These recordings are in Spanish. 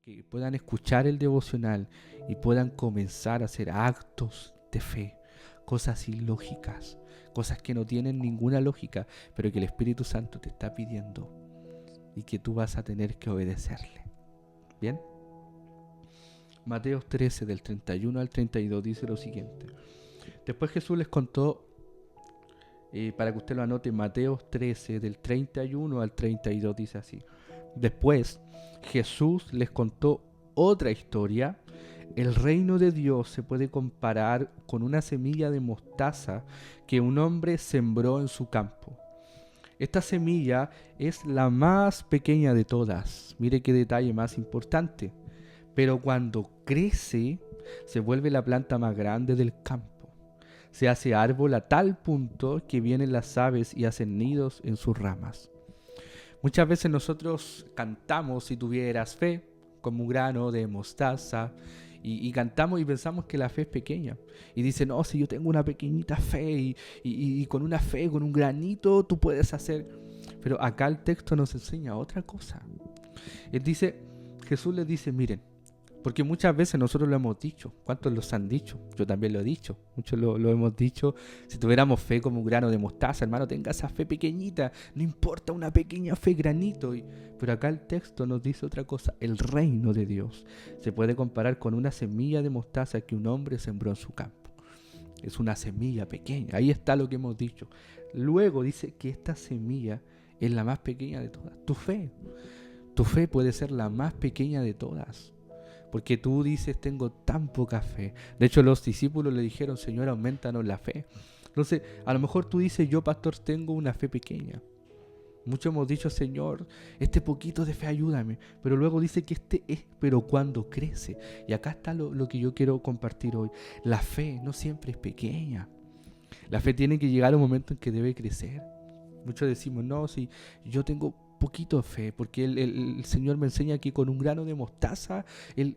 que puedan escuchar el devocional y puedan comenzar a hacer actos de fe, cosas ilógicas, cosas que no tienen ninguna lógica, pero que el Espíritu Santo te está pidiendo y que tú vas a tener que obedecerle. ¿Bien? Mateo 13, del 31 al 32 dice lo siguiente. Después Jesús les contó, para que usted lo anote, Mateo 13, del 31 al 32 dice así. Después Jesús les contó otra historia. El reino de Dios se puede comparar con una semilla de mostaza que un hombre sembró en su campo. Esta semilla es la más pequeña de todas. Mire qué detalle más importante. Pero cuando crece, se vuelve la planta más grande del campo. Se hace árbol a tal punto que vienen las aves y hacen nidos en sus ramas. Muchas veces nosotros cantamos si tuvieras fe, como un grano de mostaza, y cantamos y pensamos que la fe es pequeña. Y dicen, no, si yo tengo una pequeñita fe y con una fe, con un granito, tú puedes hacer. Pero acá el texto nos enseña otra cosa. Jesús les dice, miren, porque muchas veces nosotros lo hemos dicho. ¿Cuántos los han dicho? Yo también lo he dicho. Muchos lo hemos dicho. Si tuviéramos fe como un grano de mostaza, hermano, tenga esa fe pequeñita. No importa una pequeña fe granito. Pero acá el texto nos dice otra cosa. El reino de Dios se puede comparar con una semilla de mostaza que un hombre sembró en su campo. Es una semilla pequeña. Ahí está lo que hemos dicho. Luego dice que esta semilla es la más pequeña de todas. Tu fe puede ser la más pequeña de todas. Porque tú dices, tengo tan poca fe. De hecho, los discípulos le dijeron, Señor, aumentanos la fe. Entonces, a lo mejor tú dices, yo, pastor, tengo una fe pequeña. Muchos hemos dicho, Señor, este poquito de fe ayúdame. Pero luego dice que pero cuando crece. Y acá está lo que yo quiero compartir hoy. La fe no siempre es pequeña. La fe tiene que llegar a un momento en que debe crecer. Muchos decimos, no, si yo tengo poquito de fe, porque el Señor me enseña que con un grano de mostaza,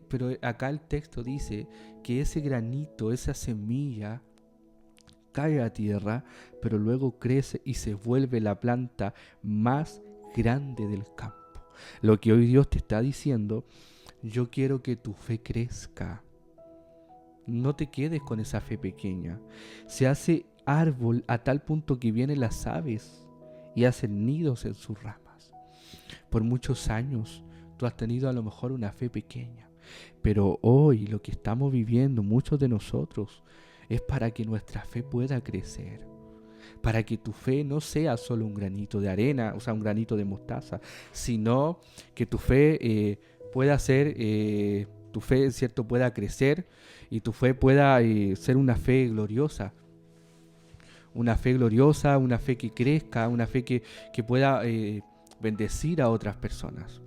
pero acá el texto dice que ese granito, esa semilla, cae a tierra, pero luego crece y se vuelve la planta más grande del campo. Lo que hoy Dios te está diciendo, yo quiero que tu fe crezca. No te quedes con esa fe pequeña. Se hace árbol a tal punto que vienen las aves y hacen nidos en sus ramas. Por muchos años tú has tenido a lo mejor una fe pequeña, pero hoy lo que estamos viviendo muchos de nosotros es para que nuestra fe pueda crecer, para que tu fe no sea solo un granito de arena, o sea, un granito de mostaza, sino que tu fe pueda ser, ¿cierto?, pueda crecer y tu fe pueda ser una fe gloriosa. Una fe gloriosa, una fe que crezca, una fe que pueda bendecir a otras personas.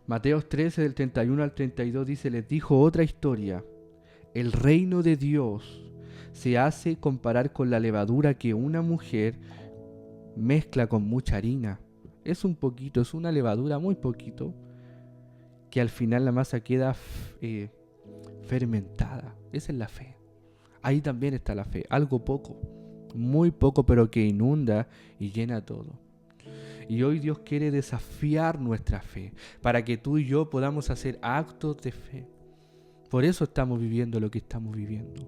Mateo 13, del 31 al 32 dice, les dijo otra historia. El reino de Dios se hace comparar con la levadura que una mujer mezcla con mucha harina. Es un poquito, es una levadura muy poquito, que al final la masa queda fermentada. Esa es la fe. Ahí también está la fe, algo poco, muy poco, pero que inunda y llena todo. Y hoy Dios quiere desafiar nuestra fe para que tú y yo podamos hacer actos de fe. Por eso estamos viviendo lo que estamos viviendo.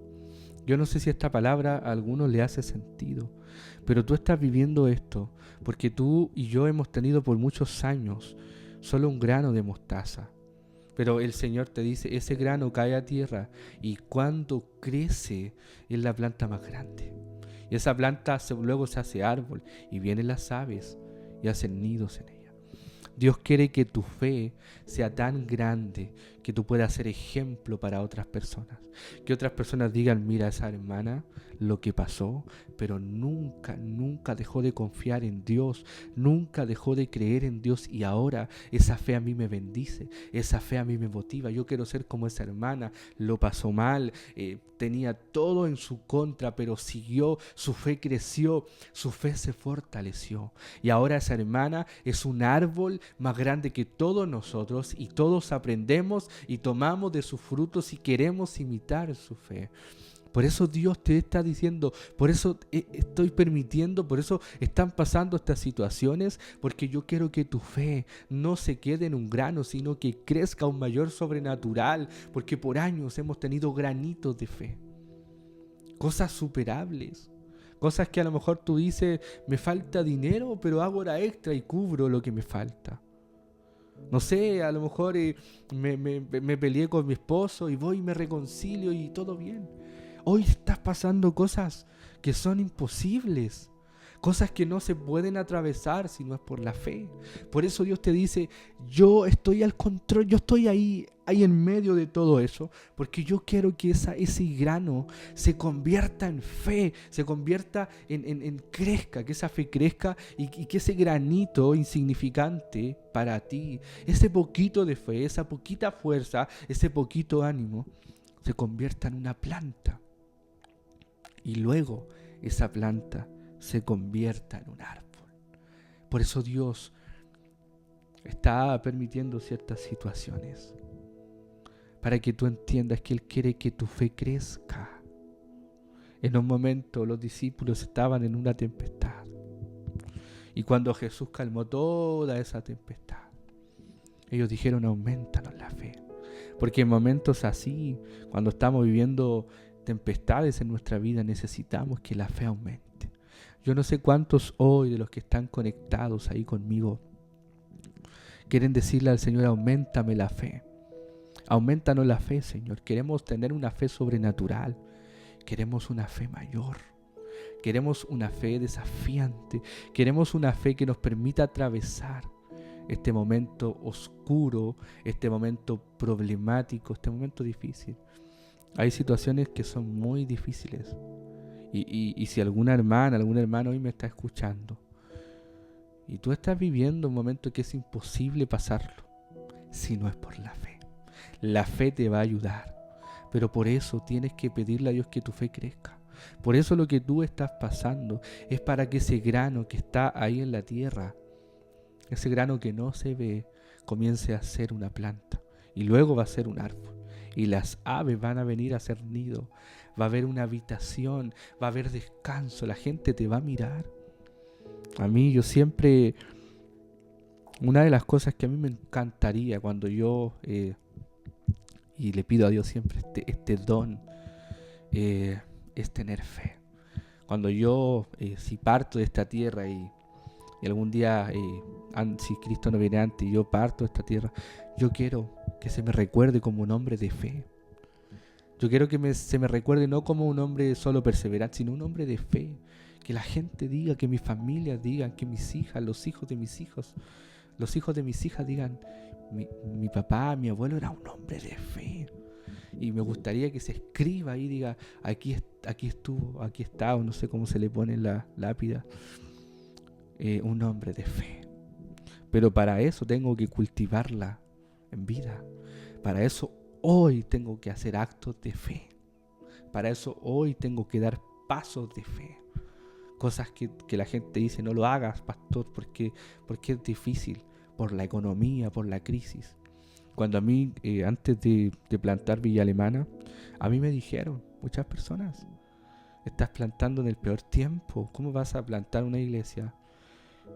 Yo no sé si esta palabra a algunos le hace sentido, pero tú estás viviendo esto porque tú y yo hemos tenido por muchos años solo un grano de mostaza. Pero el Señor te dice, ese grano cae a tierra y cuando crece es la planta más grande. Y esa planta luego se hace árbol y vienen las aves y hacen nidos en ella. Dios quiere que tu fe sea tan grande que tú puedas ser ejemplo para otras personas. Que otras personas digan, mira esa hermana, lo que pasó, pero nunca dejó de confiar en Dios, nunca dejó de creer en Dios y ahora esa fe a mí me bendice, esa fe a mí me motiva. Yo quiero ser como esa hermana, lo pasó mal, tenía todo en su contra, pero siguió, su fe creció, su fe se fortaleció. Y ahora esa hermana es un árbol más grande que todos nosotros y todos aprendemos y tomamos de sus frutos y queremos imitar su fe. Por eso Dios te está diciendo, por eso estoy permitiendo, por eso están pasando estas situaciones, porque yo quiero que tu fe no se quede en un grano, sino que crezca a un mayor sobrenatural, porque por años hemos tenido granitos de fe, cosas superables, cosas que a lo mejor tú dices, me falta dinero, pero hago hora extra y cubro lo que me falta. No sé, a lo mejor me peleé con mi esposo y voy y me reconcilio y todo bien. Hoy estás pasando cosas que son imposibles, cosas que no se pueden atravesar si no es por la fe. Por eso Dios te dice, yo estoy al control, yo estoy ahí en medio de todo eso, porque yo quiero que ese grano se convierta en fe, se convierta en crezca, que esa fe crezca y que ese granito insignificante para ti, ese poquito de fe, esa poquita fuerza, ese poquito ánimo, se convierta en una planta. Y luego esa planta se convierta en un árbol. Por eso Dios está permitiendo ciertas situaciones, para que tú entiendas que Él quiere que tu fe crezca. En un momento los discípulos estaban en una tempestad, y cuando Jesús calmó toda esa tempestad, ellos dijeron, aumentanos la fe. Porque en momentos así, cuando estamos viviendo tempestades en nuestra vida, necesitamos que la fe aumente. Yo no sé cuántos hoy de los que están conectados ahí conmigo quieren decirle al Señor, auméntame la fe. Aumentanos la fe, Señor. Queremos tener una fe sobrenatural. Queremos una fe mayor. Queremos una fe desafiante. Queremos una fe que nos permita atravesar este momento oscuro, este momento problemático, este momento difícil. Hay situaciones que son muy difíciles. Y si alguna hermana, algún hermano hoy me está escuchando y tú estás viviendo un momento que es imposible pasarlo, si no es por la fe. La fe te va a ayudar, pero por eso tienes que pedirle a Dios que tu fe crezca. Por eso lo que tú estás pasando es para que ese grano que está ahí en la tierra, ese grano que no se ve, comience a ser una planta y luego va a ser un árbol. Y las aves van a venir a hacer nido, va a haber una habitación, va a haber descanso, la gente te va a mirar. A mí yo siempre, una de las cosas que a mí me encantaría cuando yo, y le pido a Dios siempre este don, es tener fe. Cuando yo, si parto de esta tierra y algún día, si Cristo no viene antes y yo parto de esta tierra, yo quiero que se me recuerde como un hombre de fe. Yo quiero que se me recuerde no como un hombre solo perseverante, sino un hombre de fe. Que la gente diga, que mi familia diga, que mis hijas, los hijos de mis hijos, los hijos de mis hijas digan, mi papá, mi abuelo era un hombre de fe. Y me gustaría que se escriba ahí, diga, aquí estuvo, aquí está, o no sé cómo se le pone en la lápida, un hombre de fe. Pero para eso tengo que cultivarla en vida. Para eso hoy tengo que hacer actos de fe. Para eso hoy tengo que dar pasos de fe. Cosas que la gente dice, no lo hagas, pastor, porque es difícil, por la economía, por la crisis. Cuando a mí, antes de plantar Villa Alemana, a mí me dijeron, muchas personas, estás plantando en el peor tiempo. ¿Cómo vas a plantar una iglesia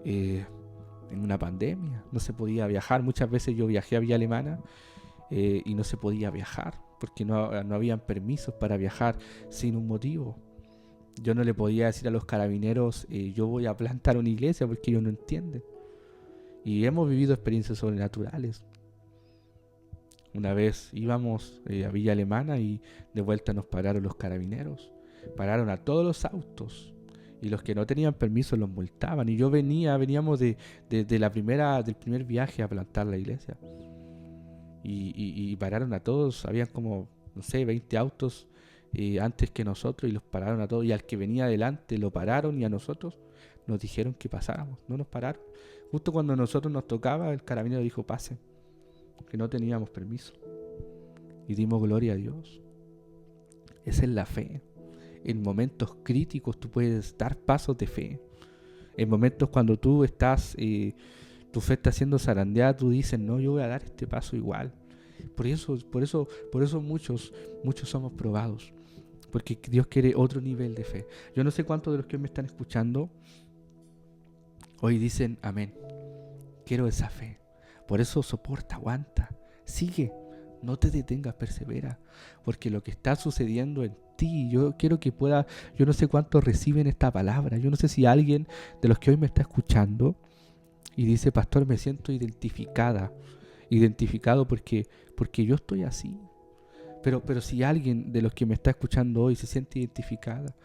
en una pandemia? No se podía viajar. Muchas veces yo viajé a Villa Alemana y no se podía viajar, porque no habían permisos para viajar sin un motivo. Yo no le podía decir a los carabineros, yo voy a plantar una iglesia, porque ellos no entienden. Y hemos vivido experiencias sobrenaturales. Una vez íbamos a Villa Alemana y de vuelta nos pararon los carabineros. Pararon a todos los autos y los que no tenían permiso los multaban. Y veníamos del primer viaje a plantar la iglesia. Y pararon a todos, habían como, no sé, 20 autos antes que nosotros y los pararon a todos. Y al que venía adelante lo pararon y a nosotros nos dijeron que pasáramos, no nos pararon. Justo cuando a nosotros nos tocaba, el carabinero dijo, pasen, que no teníamos permiso. Y dimos gloria a Dios. Esa es la fe. En momentos críticos tú puedes dar pasos de fe. En momentos cuando tú estás, tu fe está siendo zarandeada, tú dices, no, yo voy a dar este paso igual. Por eso muchos somos probados. porque Dios quiere otro nivel de fe. Yo no sé cuántos de los que hoy me están escuchando hoy dicen amén. Quiero esa fe. Por eso soporta, aguanta, sigue, no te detengas, persevera, porque lo que está sucediendo en ti, yo quiero que pueda, yo no sé cuántos reciben esta palabra, yo no sé si alguien de los que hoy me está escuchando y dice, pastor, me siento identificado porque yo estoy así. Pero si alguien de los que me está escuchando hoy se siente identificada,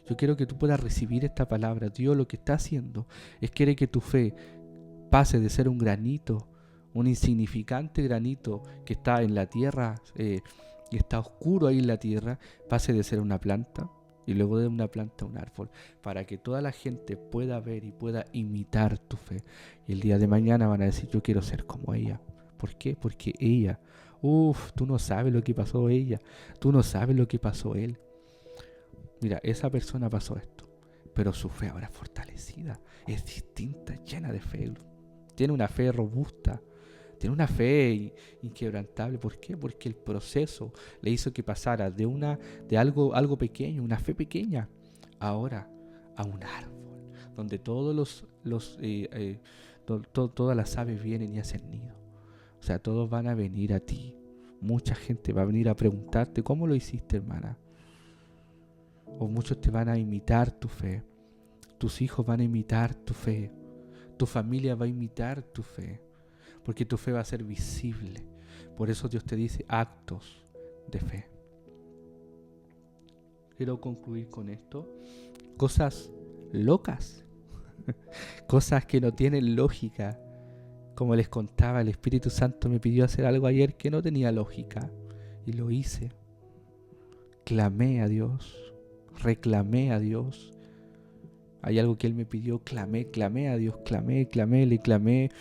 yo quiero que tú puedas recibir esta palabra. Dios lo que está haciendo es quiere que tu fe pase de ser un granito, un insignificante granito que está en la tierra y está oscuro ahí en la tierra, pase de ser una planta y luego de una planta un árbol, para que toda la gente pueda ver y pueda imitar tu fe. Y el día de mañana van a decir, yo quiero ser como ella. ¿Por qué? Porque ella, tú no sabes lo que pasó ella, tú no sabes lo que pasó él. Mira, esa persona pasó esto, pero su fe ahora es fortalecida, es distinta, llena de fe. Tiene una fe robusta, tiene una fe inquebrantable. ¿Por qué? Porque el proceso le hizo que pasara de algo pequeño, una fe pequeña, ahora a un árbol, donde todas las aves vienen y hacen nido. O sea, todos van a venir a ti. Mucha gente va a venir a preguntarte, ¿cómo lo hiciste, hermana? O muchos te van a imitar tu fe. Tus hijos van a imitar tu fe. Tu familia va a imitar tu fe. Porque tu fe va a ser visible. Por eso Dios te dice actos de fe. Quiero concluir con esto. Cosas locas. Cosas que no tienen lógica. Como les contaba, el Espíritu Santo me pidió hacer algo ayer que no tenía lógica. Y lo hice. Clamé a Dios. Reclamé a Dios. Hay algo que Él me pidió. Clamé a Dios. Le clamé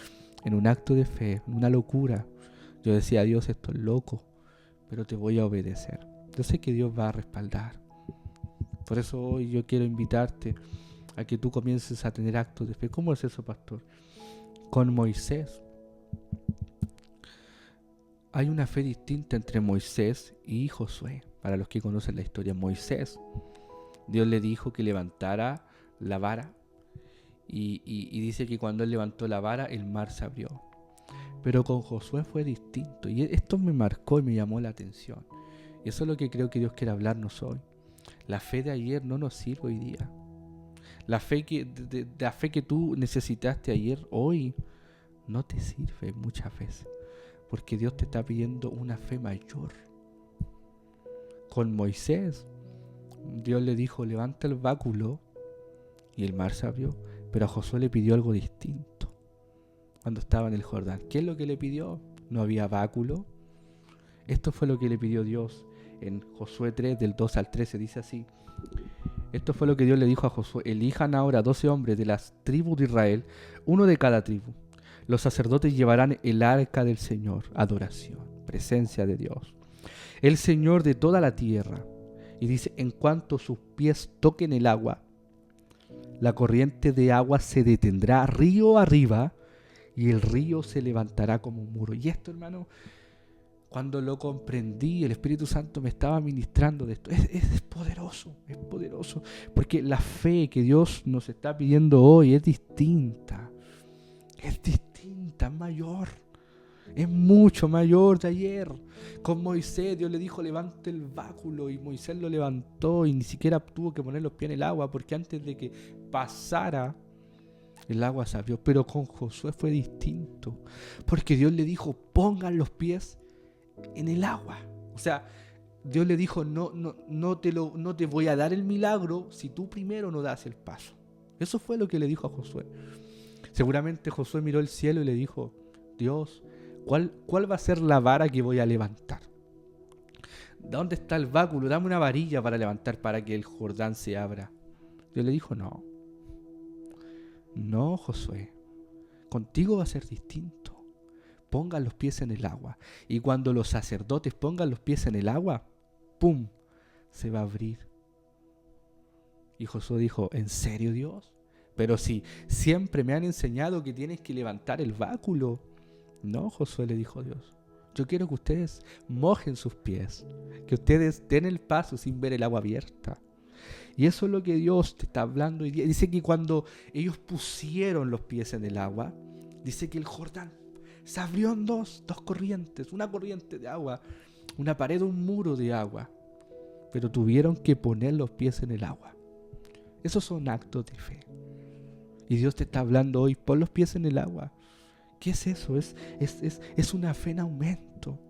en un acto de fe, en una locura. Yo decía, Dios, esto es loco, pero te voy a obedecer. Yo sé que Dios va a respaldar. Por eso hoy yo quiero invitarte a que tú comiences a tener actos de fe. ¿Cómo es eso, pastor? Con Moisés. Hay una fe distinta entre Moisés y Josué. Para los que conocen la historia, Moisés, Dios le dijo que levantara la vara y dice que cuando él levantó la vara, el mar se abrió. Pero con Josué fue distinto y esto me marcó y me llamó la atención. Y eso es lo que creo que Dios quiere hablarnos hoy. La fe de ayer no nos sirve hoy día. La fe que tú necesitaste ayer, hoy, no te sirve muchas veces. Porque Dios te está pidiendo una fe mayor. Con Moisés, Dios le dijo, levanta el báculo y el mar se abrió. Pero a Josué le pidió algo distinto cuando estaba en el Jordán. ¿Qué es lo que le pidió? No había báculo. Esto fue lo que le pidió Dios en Josué 3, del 2 al 13. Dice así. Esto fue lo que Dios le dijo a Josué. Elijan ahora 12 hombres de las tribus de Israel, uno de cada tribu. Los sacerdotes llevarán el arca del Señor, adoración, presencia de Dios, el Señor de toda la tierra. Y dice, en cuanto sus pies toquen el agua, la corriente de agua se detendrá río arriba y el río se levantará como un muro. Y esto, hermano, cuando lo comprendí, el Espíritu Santo me estaba ministrando de esto. Es poderoso, porque la fe que Dios nos está pidiendo hoy es distinta, mayor. Es mucho mayor de ayer. Con Moisés Dios le dijo levante el báculo y Moisés lo levantó y ni siquiera tuvo que poner los pies en el agua porque antes de que pasara el agua se abrió. Pero con Josué fue distinto porque Dios le dijo pongan los pies en el agua. O sea, Dios le dijo no te voy a dar el milagro si tú primero no das el paso. Eso fue lo que le dijo a Josué. Seguramente Josué miró el cielo y le dijo, Dios, ¿cuál va a ser la vara que voy a levantar? ¿Dónde está el báculo? Dame una varilla para levantar para que el Jordán se abra. Dios le dijo, no, Josué, contigo va a ser distinto. Pongan los pies en el agua. Y cuando los sacerdotes pongan los pies en el agua, ¡pum!, se va a abrir. Y Josué dijo, ¿en serio, Dios? Pero si siempre me han enseñado que tienes que levantar el báculo. No, Josué, le dijo Dios. Yo quiero que ustedes mojen sus pies, que ustedes den el paso sin ver el agua abierta. Y eso es lo que Dios te está hablando hoy día. Dice que cuando ellos pusieron los pies en el agua, dice que el Jordán se abrió en dos corrientes, una corriente de agua, una pared, un muro de agua. Pero tuvieron que poner los pies en el agua. Esos son actos de fe. Y Dios te está hablando hoy, pon los pies en el agua. ¿Qué es eso? Es una fe en aumento.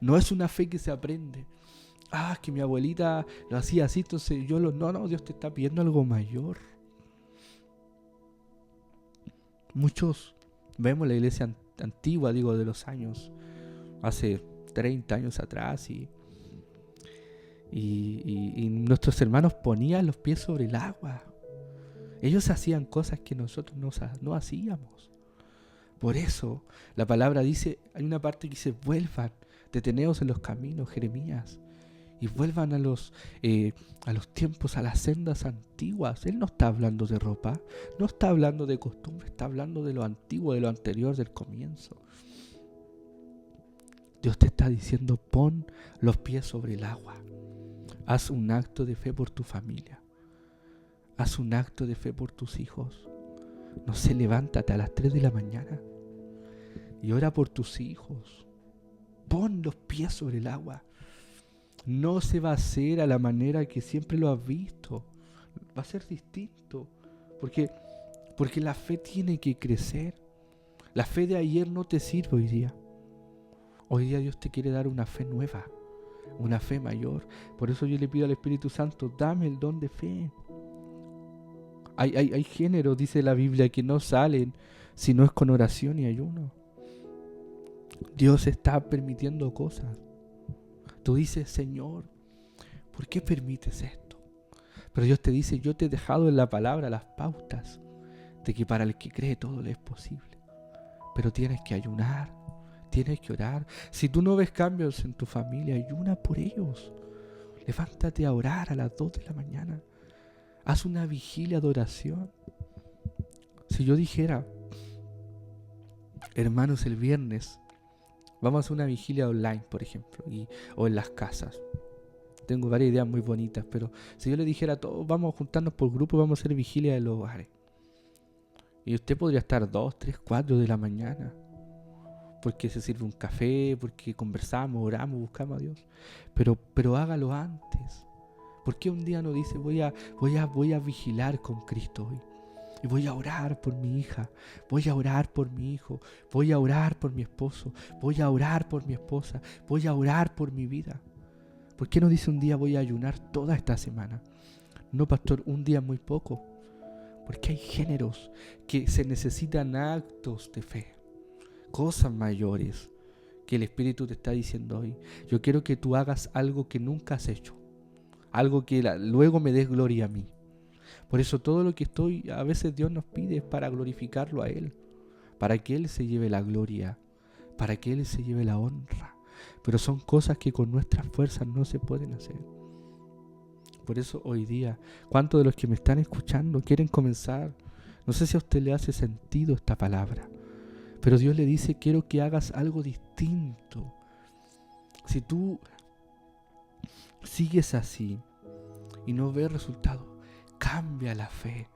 No es una fe que se aprende. Que mi abuelita lo hacía así, entonces yo lo... No, Dios te está pidiendo algo mayor. Muchos vemos la iglesia antigua, digo, de los años, hace 30 años atrás, y nuestros hermanos ponían los pies sobre el agua. Ellos hacían cosas que nosotros no hacíamos. Por eso la palabra dice, hay una parte que dice, vuelvan, deteneos en los caminos, Jeremías, y vuelvan a los tiempos, a las sendas antiguas. Él no está hablando de ropa, no está hablando de costumbre, está hablando de lo antiguo, de lo anterior, del comienzo. Dios te está diciendo, pon los pies sobre el agua. Haz un acto de fe por tu familia. Haz un acto de fe por tus hijos. No sé, levántate a las 3 de la mañana y ora por tus hijos. Pon los pies sobre el agua. No se va a hacer a la manera que siempre lo has visto. Va a ser distinto. Porque la fe tiene que crecer. La fe de ayer no te sirve hoy día. Hoy día Dios te quiere dar una fe nueva, una fe mayor. Por eso yo le pido al Espíritu Santo, dame el don de fe. Hay géneros, dice la Biblia, que no salen si no es con oración y ayuno. Dios está permitiendo cosas. Tú dices, Señor, ¿por qué permites esto? Pero Dios te dice, yo te he dejado en la palabra las pautas de que para el que cree todo le es posible. Pero tienes que ayunar, tienes que orar. Si tú no ves cambios en tu familia, ayuna por ellos. Levántate a orar a las 2 de la mañana. Haz una vigilia de oración. Si yo dijera, hermanos, el viernes vamos a hacer una vigilia online, por ejemplo, o en las casas. Tengo varias ideas muy bonitas, pero si yo le dijera a todos, vamos a juntarnos por grupo, vamos a hacer vigilia de los hogares. Y usted podría estar 2, 3, 4 de la mañana, porque se sirve un café, porque conversamos, oramos, buscamos a Dios. Pero hágalo antes. ¿Por qué un día no dice, voy a vigilar con Cristo hoy? Y voy a orar por mi hija, voy a orar por mi hijo, voy a orar por mi esposo, voy a orar por mi esposa, voy a orar por mi vida. ¿Por qué no dice un día voy a ayunar toda esta semana? No, pastor, un día es muy poco. Porque hay géneros que se necesitan actos de fe, cosas mayores que el Espíritu te está diciendo hoy. Yo quiero que tú hagas algo que nunca has hecho. Algo que luego me des gloria a mí. Por eso todo lo que a veces Dios nos pide es para glorificarlo a Él. Para que Él se lleve la gloria. Para que Él se lleve la honra. Pero son cosas que con nuestras fuerzas no se pueden hacer. Por eso hoy día, ¿cuántos de los que me están escuchando quieren comenzar? No sé si a usted le hace sentido esta palabra. Pero Dios le dice, quiero que hagas algo distinto. Si tú sigues así y no ves resultados, cambia la fe.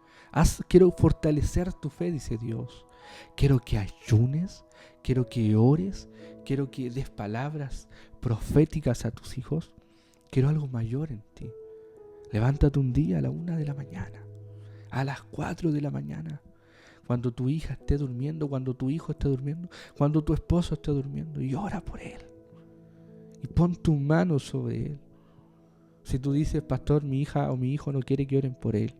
Quiero fortalecer tu fe, dice Dios. Quiero que ayunes, quiero que ores, quiero que des palabras proféticas a tus hijos. Quiero algo mayor en ti. Levántate un día a la 1 de la mañana, a las 4 de la mañana, cuando tu hija esté durmiendo, cuando tu hijo esté durmiendo, cuando tu esposo esté durmiendo, y ora por él. Y pon tu mano sobre él. Si tú dices, pastor, mi hija o mi hijo no quiere que oren por él,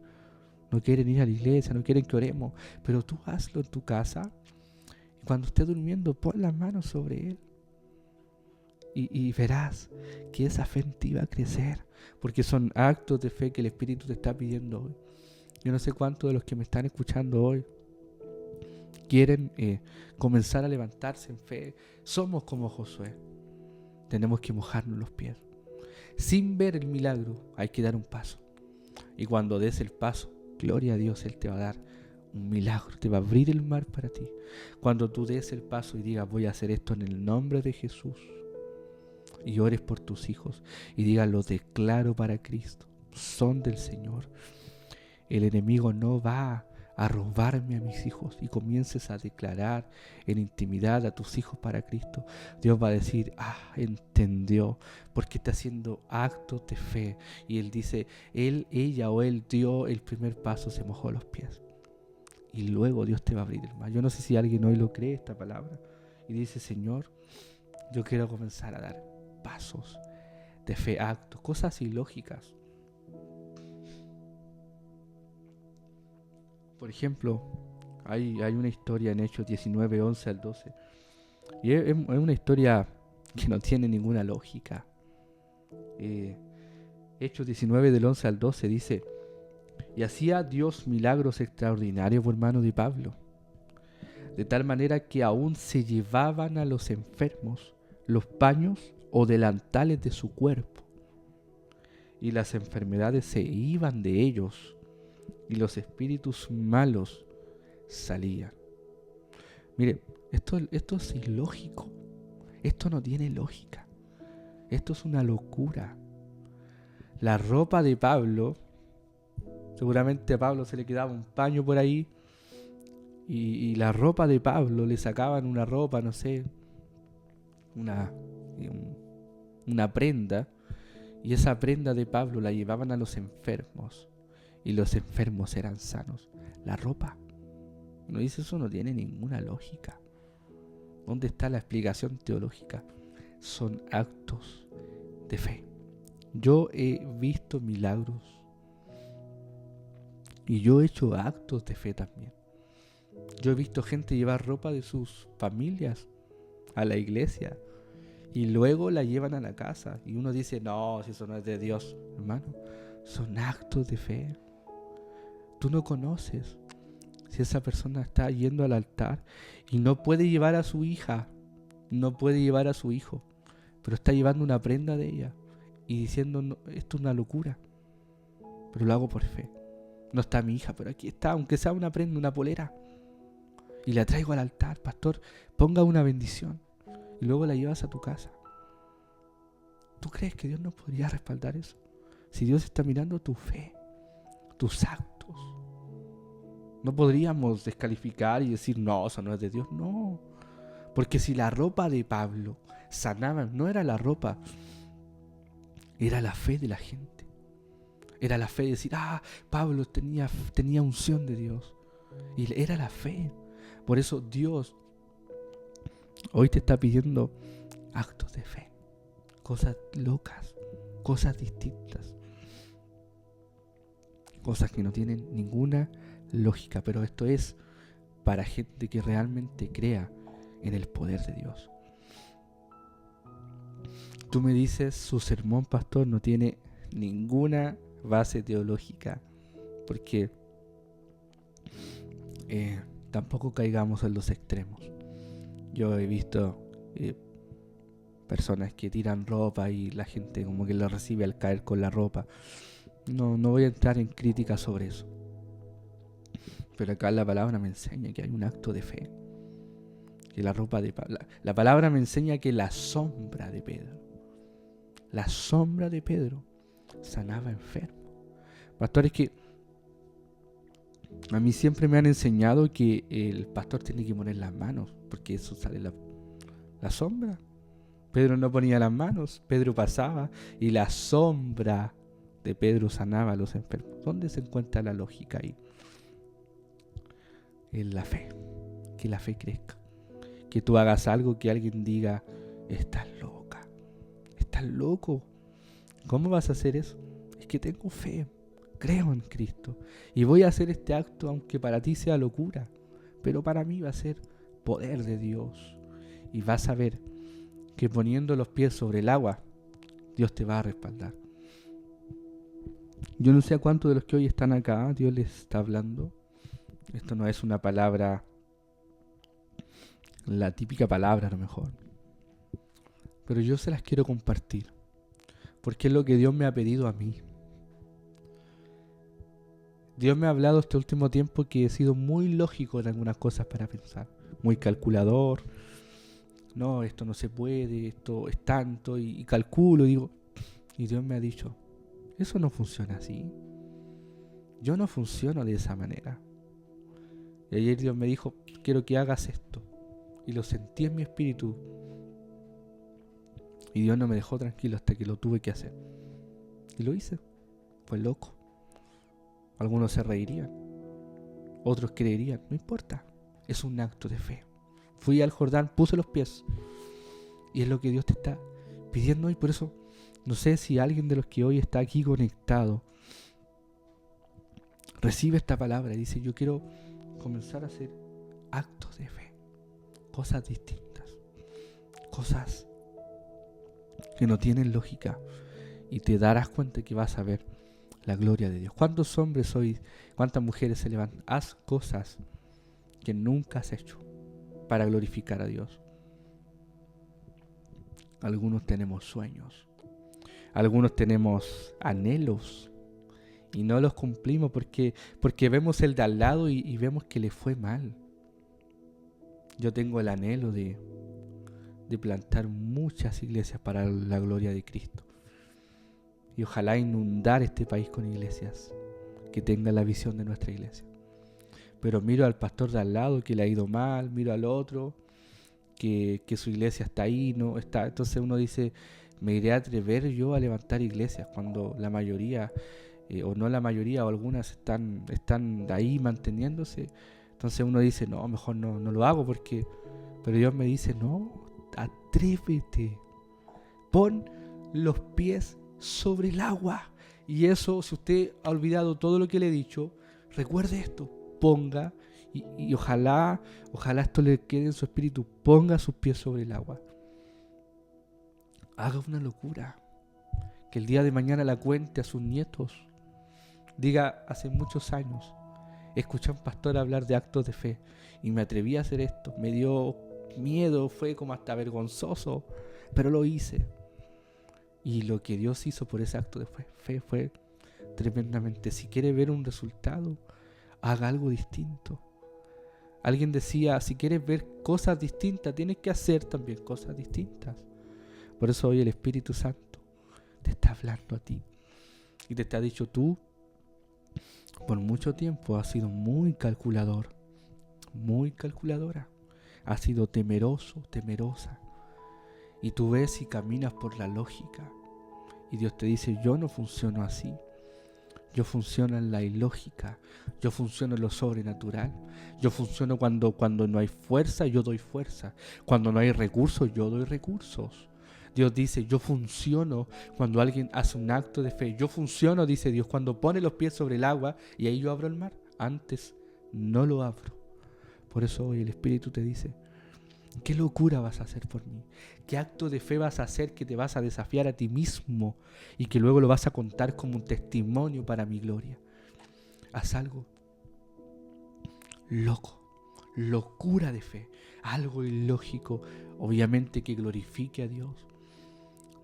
no quieren ir a la iglesia, no quieren que oremos, pero tú hazlo en tu casa, y cuando esté durmiendo, pon las manos sobre él. Y verás que esa fe en ti va a crecer, porque son actos de fe que el Espíritu te está pidiendo hoy. Yo no sé cuántos de los que me están escuchando hoy quieren comenzar a levantarse en fe. Somos como Josué. Tenemos que mojarnos los pies. Sin ver el milagro hay que dar un paso. Y cuando des el paso, gloria a Dios, Él te va a dar Un milagro, te va a abrir el mar para ti. Cuando tú des el paso y digas, voy a hacer esto en el nombre de Jesús, y ores por tus hijos y digas, los declaro para Cristo, son del Señor. El enemigo no va a robarme a mis hijos, y comiences a declarar en intimidad a tus hijos para Cristo. Dios va a decir, entendió, porque está haciendo actos de fe. Y Él dice, ella o él dio el primer paso, se mojó los pies. Y luego Dios te va a abrir el mar. Yo no sé si alguien hoy lo cree esta palabra y dice, Señor, yo quiero comenzar a dar pasos de fe, actos, cosas ilógicas. Por ejemplo, hay una historia en Hechos 19, 11 al 12. Y es una historia que no tiene ninguna lógica. Hechos 19 del 11 al 12 dice, y hacía Dios milagros extraordinarios por mano de Pablo, de tal manera que aún se llevaban a los enfermos los paños o delantales de su cuerpo, y las enfermedades se iban de ellos, y los espíritus malos salían. Mire, esto es ilógico. Esto no tiene lógica. Esto es una locura. La ropa de Pablo, seguramente a Pablo se le quedaba un paño por ahí, y la ropa de Pablo le sacaban una ropa, no sé, una prenda, y esa prenda de Pablo la llevaban a los enfermos, y los enfermos eran sanos. La ropa. Uno dice, eso no tiene ninguna lógica. ¿Dónde está la explicación teológica? Son actos de fe. Yo he visto milagros y yo he hecho actos de fe también. Yo he visto gente llevar ropa de sus familias a la iglesia y luego la llevan a la casa, y uno dice, no, si eso no es de Dios. Hermano, son actos de fe. Tú no conoces si esa persona está yendo al altar y no puede llevar a su hija, no puede llevar a su hijo, pero está llevando una prenda de ella y diciendo, no, esto es una locura, pero lo hago por fe. No está mi hija, pero aquí está, aunque sea una prenda, una polera, y la traigo al altar. Pastor, ponga una bendición, y luego la llevas a tu casa. ¿Tú crees que Dios no podría respaldar eso? Si Dios está mirando tu fe, tus actos, no podríamos descalificar y decir, no, eso no es de Dios. No, porque si la ropa de Pablo sanaba, no era la ropa, era la fe de la gente. Era la fe de decir, Pablo tenía unción de Dios. Y era la fe. Por eso Dios hoy te está pidiendo actos de fe. Cosas locas, cosas distintas, cosas que no tienen ninguna lógica, pero esto es para gente que realmente crea en el poder de Dios. Tú me dices, su sermón, pastor, no tiene ninguna base teológica, porque tampoco caigamos en los extremos. Yo he visto personas que tiran ropa y la gente como que lo recibe al caer con la ropa. No voy a entrar en críticas sobre eso, pero acá la palabra me enseña que hay un acto de fe, que la ropa de Pablo, la palabra me enseña que la sombra de Pedro sanaba enfermos. Pastores, que a mí siempre me han enseñado que el pastor tiene que poner las manos, porque eso sale la sombra. Pedro no ponía las manos, Pedro pasaba y la sombra de Pedro sanaba a los enfermos. ¿Dónde se encuentra la lógica ahí? En la fe, que la fe crezca, que tú hagas algo que alguien diga, estás loca, estás loco, ¿cómo vas a hacer eso? Es que tengo fe, creo en Cristo y voy a hacer este acto aunque para ti sea locura, pero para mí va a ser poder de Dios, y vas a ver que poniendo los pies sobre el agua, Dios te va a respaldar. Yo no sé a cuántos de los que hoy están acá Dios les está hablando. Esto no es una palabra, la típica palabra a lo mejor, pero yo se las quiero compartir, porque es lo que Dios me ha pedido a mí. Dios me ha hablado este último tiempo que he sido muy lógico en algunas cosas para pensar. Muy calculador. No, esto no se puede, esto es tanto. Y calculo, digo. Y Dios me ha dicho, eso no funciona así. Yo no funciono de esa manera. Y ayer Dios me dijo, quiero que hagas esto. Y lo sentí en mi espíritu. Y Dios no me dejó tranquilo hasta que lo tuve que hacer. Y lo hice. Fue loco. Algunos se reirían. Otros creerían. No importa. Es un acto de fe. Fui al Jordán, puse los pies. Y es lo que Dios te está pidiendo hoy. Por eso, no sé si alguien de los que hoy está aquí conectado recibe esta palabra y dice, yo quiero comenzar a hacer actos de fe. Cosas distintas. Cosas que no tienen lógica. Y te darás cuenta que vas a ver la gloria de Dios. ¿Cuántos hombres sois? ¿Cuántas mujeres se levantan? Haz cosas que nunca has hecho para glorificar a Dios. Algunos tenemos sueños. Algunos tenemos anhelos. Y no los cumplimos porque vemos el de al lado y vemos que le fue mal. Yo tengo el anhelo de plantar muchas iglesias para la gloria de Cristo. Y ojalá inundar este país con iglesias que tengan la visión de nuestra iglesia. Pero miro al pastor de al lado que le ha ido mal, miro al otro que su iglesia está ahí, no está. Entonces uno dice, me iré a atrever yo a levantar iglesias cuando la mayoría, o no la mayoría, o algunas están ahí manteniéndose. Entonces uno dice, no, mejor no lo hago porque... Pero Dios me dice, no, atrévete, pon los pies sobre el agua. Y eso, si usted ha olvidado todo lo que le he dicho, recuerde esto, ponga, y ojalá esto le quede en su espíritu, ponga sus pies sobre el agua. Haga una locura, que el día de mañana la cuente a sus nietos. Diga, hace muchos años escuché a un pastor hablar de actos de fe y me atreví a hacer esto, me dio miedo, fue como hasta vergonzoso, pero lo hice. Y lo que Dios hizo por ese acto de fe fue tremendamente. Si quiere ver un resultado, haga algo distinto. Alguien decía, si quieres ver cosas distintas, tienes que hacer también cosas distintas. Por eso hoy el Espíritu Santo te está hablando a ti. Y te ha dicho, tú por mucho tiempo has sido muy calculador, muy calculadora. Has sido temeroso, temerosa. Y tú ves y caminas por la lógica. Y Dios te dice, yo no funciono así. Yo funciono en la ilógica. Yo funciono en lo sobrenatural. Yo funciono cuando no hay fuerza, yo doy fuerza. Cuando no hay recursos, yo doy recursos. Dios dice, yo funciono cuando alguien hace un acto de fe. Yo funciono, dice Dios, cuando pone los pies sobre el agua y ahí yo abro el mar. Antes no lo abro. Por eso hoy el Espíritu te dice, ¿qué locura vas a hacer por mí? ¿Qué acto de fe vas a hacer que te vas a desafiar a ti mismo y que luego lo vas a contar como un testimonio para mi gloria? Haz algo loco, locura de fe, algo ilógico, obviamente que glorifique a Dios.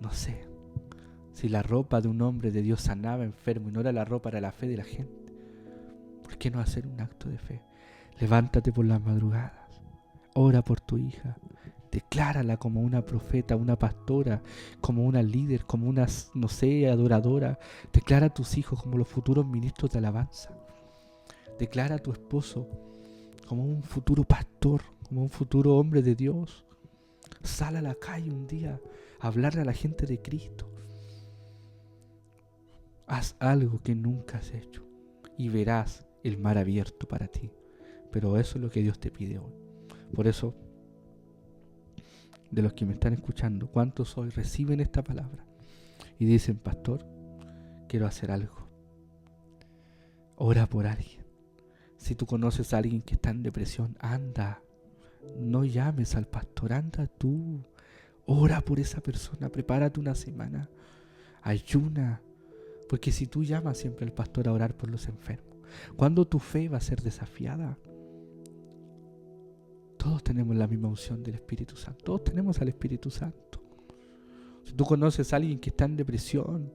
No sé, si la ropa de un hombre de Dios sanaba enfermo y no era la ropa, era la fe de la gente, ¿por qué no hacer un acto de fe? Levántate por las madrugadas, ora por tu hija, declárala como una profeta, una pastora, como una líder, como una, no sé, adoradora. Declara a tus hijos como los futuros ministros de alabanza. Declara a tu esposo como un futuro pastor, como un futuro hombre de Dios. Sal a la calle un día a hablarle a la gente de Cristo. Haz algo que nunca has hecho y verás el mar abierto para ti. Pero eso es lo que Dios te pide hoy. Por eso, de los que me están escuchando, ¿cuántos hoy reciben esta palabra? Y dicen, pastor, quiero hacer algo. Ora por alguien. Si tú conoces a alguien que está en depresión, anda. No llames al pastor, anda tú. Ora por esa persona, prepárate una semana. Ayuna. Porque si tú llamas siempre al pastor a orar por los enfermos, ¿cuándo tu fe va a ser desafiada? Todos tenemos la misma unción del Espíritu Santo. Todos tenemos al Espíritu Santo. Si tú conoces a alguien que está en depresión,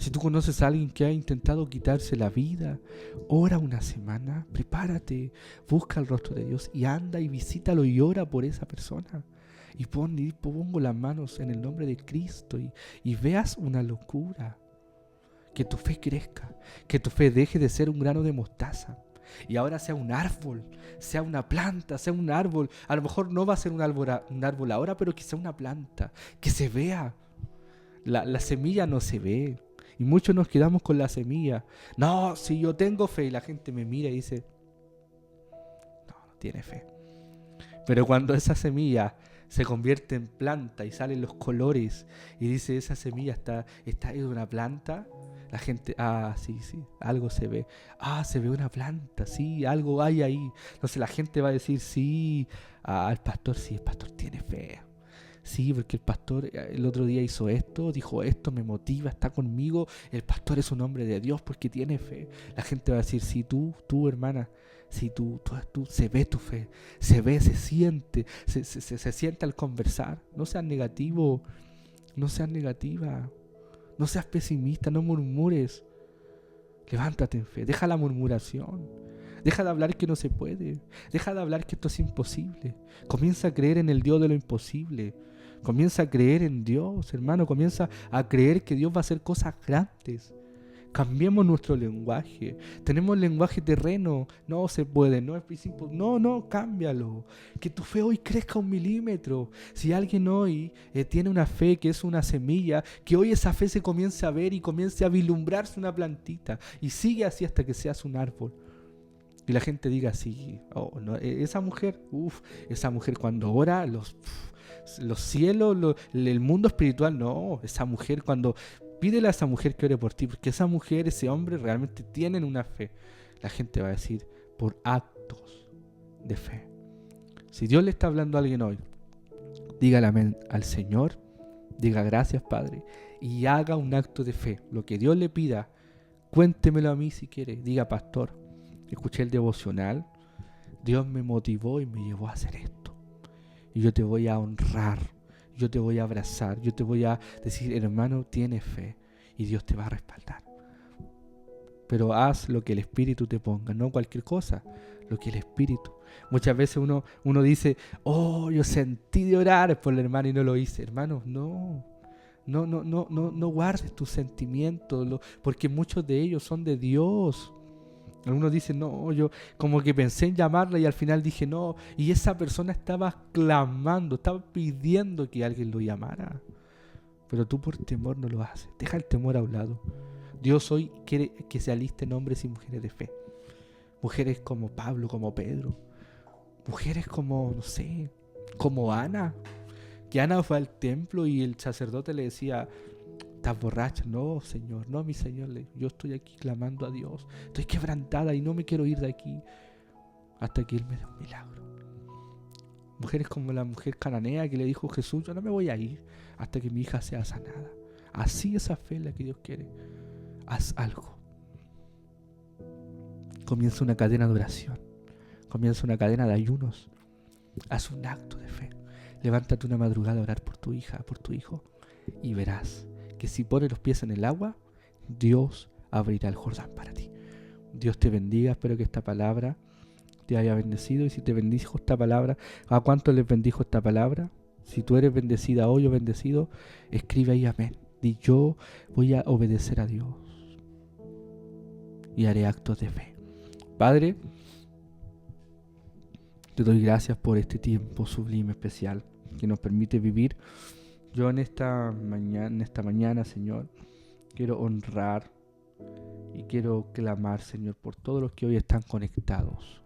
Si tú conoces a alguien que ha intentado quitarse la vida, ora una semana, prepárate, busca el rostro de Dios y anda y visítalo y ora por esa persona. Y pongo las manos en el nombre de Cristo y veas una locura. Que tu fe crezca, que tu fe deje de ser un grano de mostaza y ahora sea un árbol, sea una planta, sea un árbol. A lo mejor no va a ser un árbol ahora, pero que sea una planta, que se vea. La semilla no se ve y muchos nos quedamos con la semilla. No, si yo tengo fe, y la gente me mira y dice, no tiene fe. Pero cuando esa semilla se convierte en planta y salen los colores y dice, esa semilla está en una planta, la gente, sí, algo se ve. Se ve una planta, sí, algo hay ahí. Entonces la gente va a decir, sí, el pastor tiene fe. Sí, porque el pastor el otro día hizo esto, dijo esto, me motiva, está conmigo. El pastor es un hombre de Dios porque tiene fe. La gente va a decir, sí, tú hermana, sí, tú, se ve tu fe, se ve, se siente, se siente al conversar. No seas negativo, no seas negativa. No seas pesimista, no murmures. Levántate en fe, deja la murmuración. Deja de hablar que no se puede. Deja de hablar que esto es imposible. Comienza a creer en el Dios de lo imposible. Comienza a creer en Dios, hermano. Comienza a creer que Dios va a hacer cosas grandes. Cambiemos nuestro lenguaje. Tenemos lenguaje terreno. No se puede, no es principio. No, cámbialo. Que tu fe hoy crezca 1 milímetro. Si alguien hoy tiene una fe que es una semilla, que hoy esa fe se comience a ver y comience a vislumbrarse una plantita. Y sigue así hasta que seas un árbol. Y la gente diga así, no, esa mujer cuando ora, los cielos, el mundo espiritual, no, esa mujer cuando... Pídele a esa mujer que ore por ti, porque esa mujer, ese hombre realmente tienen una fe. La gente va a decir, por actos de fe. Si Dios le está hablando a alguien hoy, dígale amén al Señor, diga gracias Padre, y haga un acto de fe. Lo que Dios le pida, cuéntemelo a mí si quiere. Diga, pastor, escuché el devocional, Dios me motivó y me llevó a hacer esto. Y yo te voy a honrar. Yo te voy a abrazar, yo te voy a decir, hermano, tienes fe y Dios te va a respaldar. Pero haz lo que el Espíritu te ponga, no cualquier cosa, lo que el Espíritu. Muchas veces uno dice, yo sentí de orar por el hermano y no lo hice. Hermano, no guardes tus sentimientos, porque muchos de ellos son de Dios. Algunos dicen, no, yo como que pensé en llamarla y al final dije no. Y esa persona estaba clamando, estaba pidiendo que alguien lo llamara. Pero tú por temor no lo haces. Deja el temor a un lado. Dios hoy quiere que se alisten hombres y mujeres de fe. Mujeres como Pablo, como Pedro. Mujeres como, no sé, como Ana. Que Ana fue al templo y el sacerdote le decía... ¿Estás borracha? No, Señor, no, mi Señor. Yo estoy aquí clamando a Dios. Estoy quebrantada y no me quiero ir de aquí hasta que Él me dé un milagro. Mujeres como la mujer cananea que le dijo a Jesús, yo no me voy a ir hasta que mi hija sea sanada. Así esa fe es la que Dios quiere. Haz algo. Comienza una cadena de oración. Comienza una cadena de ayunos. Haz un acto de fe. Levántate una madrugada a orar por tu hija, por tu hijo y verás que si pones los pies en el agua, Dios abrirá el Jordán para ti. Dios te bendiga, espero que esta palabra te haya bendecido. Y si te bendijo esta palabra, ¿a cuánto les bendijo esta palabra? Si tú eres bendecida hoy o bendecido, escribe ahí amén. Di, yo voy a obedecer a Dios y haré actos de fe. Padre, te doy gracias por este tiempo sublime, especial, que nos permite vivir. Yo en esta mañana, Señor, quiero honrar y quiero clamar, Señor, por todos los que hoy están conectados.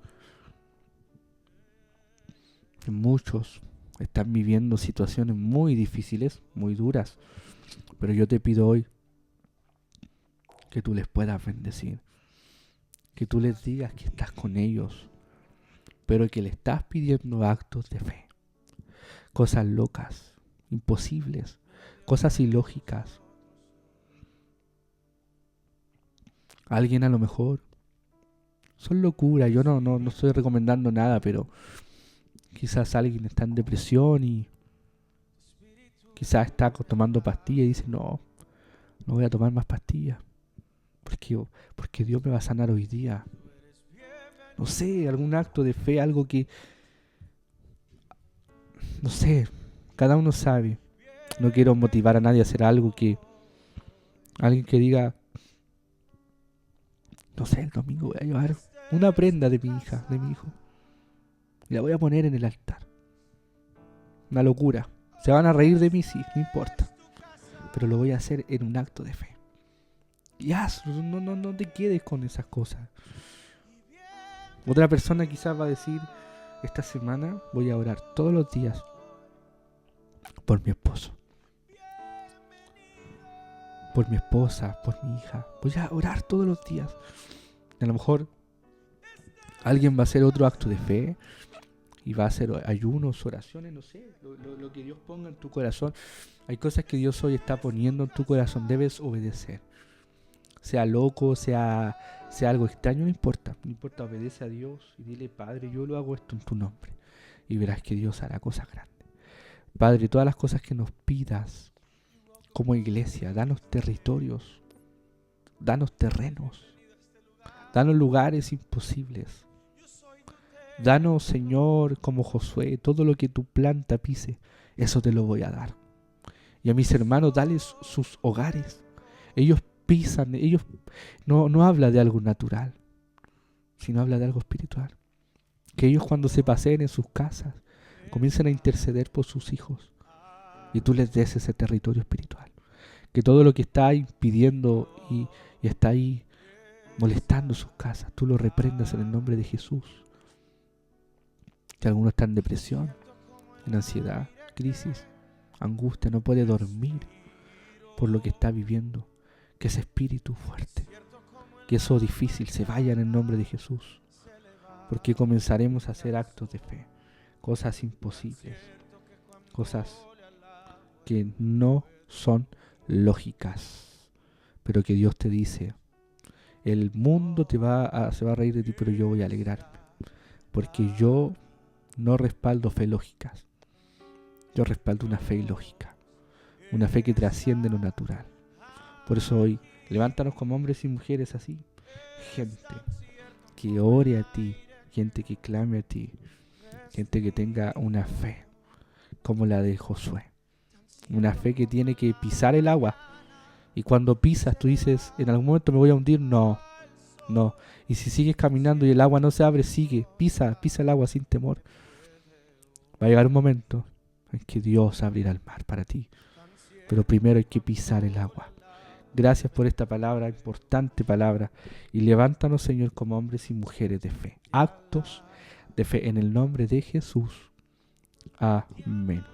Muchos están viviendo situaciones muy difíciles, muy duras, pero yo te pido hoy que tú les puedas bendecir, que tú les digas que estás con ellos, pero que le estás pidiendo actos de fe, cosas locas, imposibles, cosas ilógicas. Alguien a lo mejor son locuras. Yo no estoy recomendando nada, pero quizás alguien está en depresión y quizás está tomando pastillas y dice no no voy a tomar más pastillas, porque Dios me va a sanar hoy día. No sé, algún acto de fe, algo que, no sé, cada uno sabe. No quiero motivar a nadie a hacer algo que, alguien que diga, no sé, el domingo voy a llevar una prenda de mi hija, de mi hijo, y la voy a poner en el altar. Una locura. Se van a reír de mí, sí, no importa. Pero lo voy a hacer en un acto de fe. Y hazlo, no te quedes con esas cosas. Otra persona quizás va a decir, esta semana voy a orar todos los días por mi esposo, por mi esposa, por mi hija. Voy a orar todos los días. Y a lo mejor alguien va a hacer otro acto de fe y va a hacer ayunos, oraciones, no sé, lo que Dios ponga en tu corazón. Hay cosas que Dios hoy está poniendo en tu corazón, debes obedecer. Sea loco, sea algo extraño, no importa. No importa, obedece a Dios y dile, Padre, yo lo hago esto en tu nombre. Y verás que Dios hará cosas grandes. Padre, todas las cosas que nos pidas como iglesia, danos territorios, danos terrenos, danos lugares imposibles. Danos, Señor, como Josué, todo lo que tu planta pise, eso te lo voy a dar. Y a mis hermanos, dales sus hogares. Ellos pisan, ellos no habla de algo natural, sino habla de algo espiritual. Que ellos cuando se paseen en sus casas, comiencen a interceder por sus hijos. Y tú les des ese territorio espiritual. Que todo lo que está impidiendo y está ahí molestando sus casas, tú lo reprendas en el nombre de Jesús. Que alguno está en depresión, en ansiedad, crisis, angustia, no puede dormir por lo que está viviendo. Que ese espíritu fuerte, que eso difícil se vaya en el nombre de Jesús. Porque comenzaremos a hacer actos de fe, cosas imposibles, cosas que no son lógicas, pero que Dios te dice, el mundo se va a reír de ti, pero yo voy a alegrarme, porque yo no respaldo fe lógicas, yo respaldo una fe ilógica, una fe que trasciende lo natural. Por eso hoy, levántanos como hombres y mujeres así, gente que ore a ti, gente que clame a ti, gente que tenga una fe como la de Josué, una fe que tiene que pisar el agua, y cuando pisas tú dices, en algún momento me voy a hundir, no, y si sigues caminando y el agua no se abre, sigue, pisa el agua sin temor. Va a llegar un momento en que Dios abrirá el mar para ti, pero primero hay que pisar el agua. Gracias por esta palabra, importante palabra. Y levántanos, Señor, como hombres y mujeres de fe. Actos de fe en el nombre de Jesús. Amén.